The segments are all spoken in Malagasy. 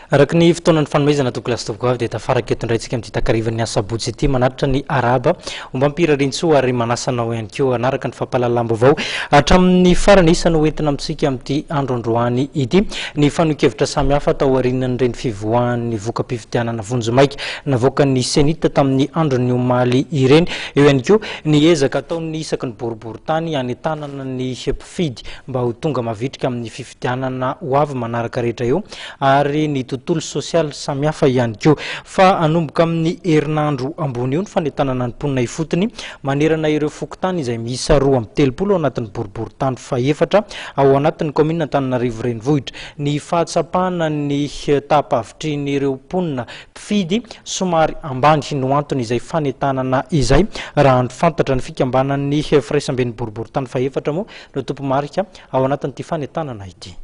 Araka ny fotoanan'ny fanomezana tokony lastovako dia tafaraka eto indray tsika amin'ny takarivan'ny asabotsy ity manaritra ny araba ombam-pirarintsy ary manasanao ihany koa anaraka ny fampahalalam-baovao hatramin'ny farany isany hoentina amintsika amin'ity andro androany ity ny fanokevitra samihafa tao aorianan'ireny fivoahan'ny voka-pifidianana vonjomaika navoakan'ny senita tamin'ny andron'ny omaly ireny eo ihany koa ny ezaka ataon'ny isaky ny boriborintany anatanana ny mpifidy mba ho tonga mavitrika amin'ny fifidianana ho avy manaraka rehetra eo ary ny tontolo sosialy samihafa ihany koa fa hanomboka amin'ny herinandro ambony io ny fanentanana ny mponina ifotony manerana ireo fokontany izay miisa 2 ao anatin'ny boriborintany faefatra ao anatin'ny commune Antananarivo renivohitra ny fahatsapahana ny tapavitriny ireo mponina mpifidy somary ambany no antony izay fanentanana izay raha ny fantatra ny fikambanan'ny firaisamben'ny boriborintany faefatra moa no tompomarika ao anatin'ity fanentanana ity.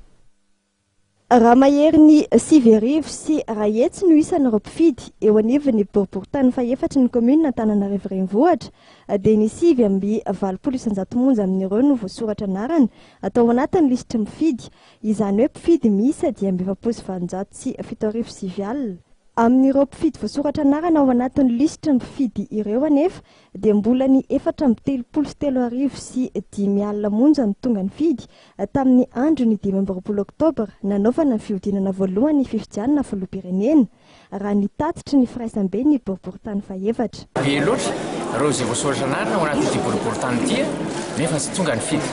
Raha mahery ny 5 arivo sy rahetsy no isan'ireo mpifidy eo anivon'ny boriborintany faefatra ny commune Antananarivo renivohitra dia ny 5,900 monja amin'ireo no voasoratra anarana atao anatin'ny lisitra mpifidy izany hoe mpifidy miisa dia 7,707 alina. Amin'ireo mpifidy voasoratra anarana ao anatin'ny lisitra mpifidy ireo anefa dia mbola ny 4,33 arivo sy 10 alina monja ny tonga ny fidy tamin'ny andro ny 12 oktobra nanaovana ny fihodinana voalohany fifidianana filoham-pirenena raha ny tatitra ny firaisambe ny boriborintany faefatra. Be loatra reo izay voasoratra anarana ao anatin'ity boriborintany ity nefa tsy tonga ny fidy.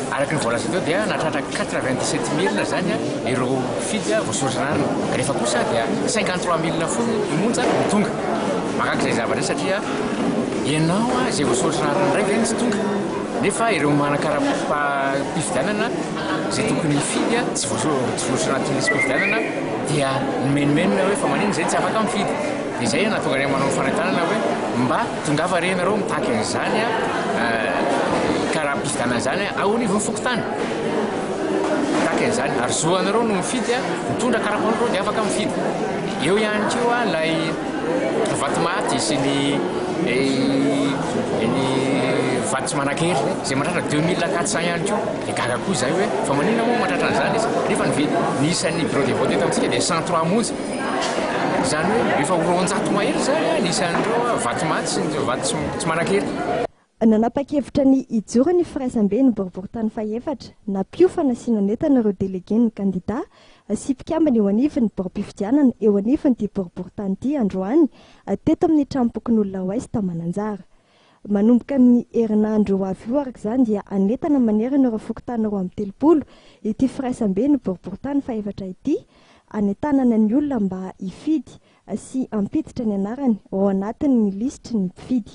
Araka ny voalaza teo dia natratra 87,000 zany ireo fidy voasoratra anarana. Rehefa kosa dia 53,000 foana monja ny tonga. Mahakaka izay zavatra satria ianao izay voasoratra anarana ndray ireny tsy tonga. Nefa ireo manakara-pifidianana izay tokony fidy tsy voasoratra anatin'ny fifidianana dia menomenona hoe fa manino izay tsy afaka mifidy. Dia izay natonga ireny manao fanentanana hoe mba tongava reny ireo mitaky an'izany karaha-pifidianana zany ao anivon'ny fokontany. Mitaky an'izany ary zoanareo no mifidy mitondra karapanareo dia afaka mifidy. Eo ihany koa ilay vatomaty sy ny vato tsy manan-kery izay matratra 2400 ihany koa dia gaga koa izay hoe fa maninona moa matratra an'izany izy nefa nividy ny isan'ny bureau de vote eto amintsika dia 103 monja. Izany hoe efa 400 mahery zany ny isan'ireo vatomaty sy ny vato tsy manan-kery. Nanapa-kevitra ny ijoro ny firaisambe ny boriborintany faefatra nampiofana sy nanentana ireo délégué ny kandida sy mpikambana eo anivon'ny boriborintany eo anivon'ity boriborintany ity androany teto amin'ny tranopokon'olona ouest Mananjara. Manomboka amin'ny herinandro avy io araka izany dia anentana manerana ireo fokontany 30 ity firaisambe ny boriborintany faefatra ity anentanana ny olona mba hifidy sy ampiditra ny anarany ao anatin'ny lisitry ny mpifidy.